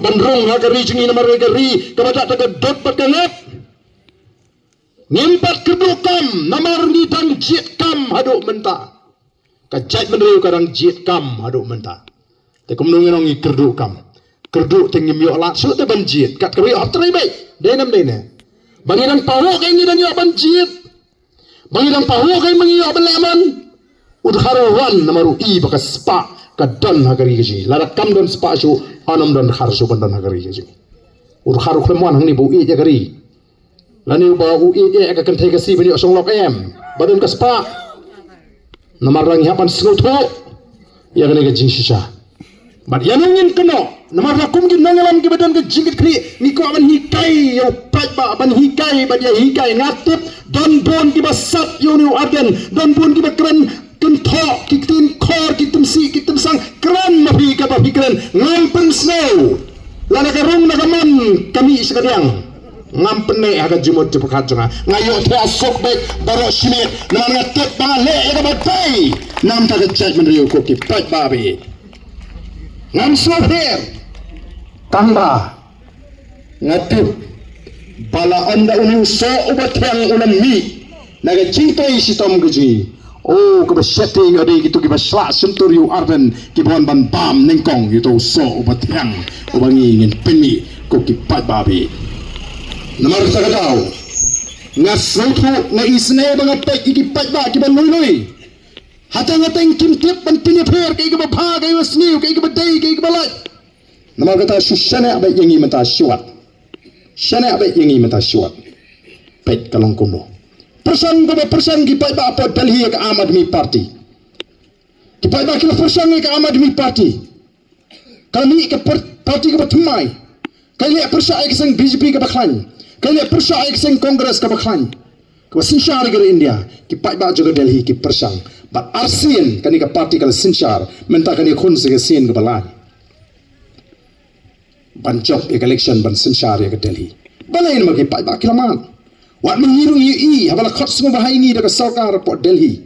bandrong hagari jengi nama regari kepada tegedot berkengat ngimpat kedukam namar ni dan jit kam haduk mentah kajat meneriu kadang jit kam haduk mentah tekum nungin ngi kedukam keduk tinggi miok langsung te banjit kat kami atrai baik denam dene bangiran pawok ini dan yo banjit bangiran pawok ini mengiyo beleman udharuan namaru i bakas spa kadan hagari gaji larakam dan spa su anam dan harsu bandan hagari gaji udharu klemuan hang ni bu i jagari lani ba u i e ka kan thai kasi bani osong lok em badun ka spa namar rang hapan sngutho ya gani ga jingsisa bad yanungin keno namar rakum gi nangalam gi badan ga jingit kri ni ko aban hikai yo pat ba aban hikai ba dia hikai ngatip don bon gi basat yo ni aden don bon gi bakren kentho kitin khor kitum si kitum sang kran mapi ka ba fikran ngampen snow lana ka rung na kaman kami sekalian ngampene aga jumot jepakat jonga ngayo te asok baik barok simit nama ngatet bangale ega batai nam ta gejat menriu ko ki pat babi ngam sofer tamba ngatet bala anda uni so ubat yang ulam mi naga cintoi sitom geji oh ke besyati ade gitu ki basla senturiu arden ki bon ban bam nengkong gitu so ubat yang ubangi ingin peni ko ki pat babi namar ta daw nga soto nga isne banga pek iki patba ki ban lui hata nga teng kim tip ban pinya pher kai ga bha kai wasniu kai ga badai kai ga balat namar kata sushane abai yangi mata syuat shane abai yangi mata syuat pek kalong kuno persang ki patba apa Delhi ka Aam Aadmi Party ki patba ki persang ka Aam Aadmi Party kami ka parti ka bathumai kali persang ka sang BJP ka baklan kali persang ek sing kongres ka bakhan ka sinshar gar India ki pai ba juga Delhi ki persang but arsin kani ka party kala sinshar menta kani khun se sin ka balai banjok ek election ban sinshar ka Delhi balain ma ki pai ba kilaman wat mengiru i habala khot semua bahai ni da ka sarkar po Delhi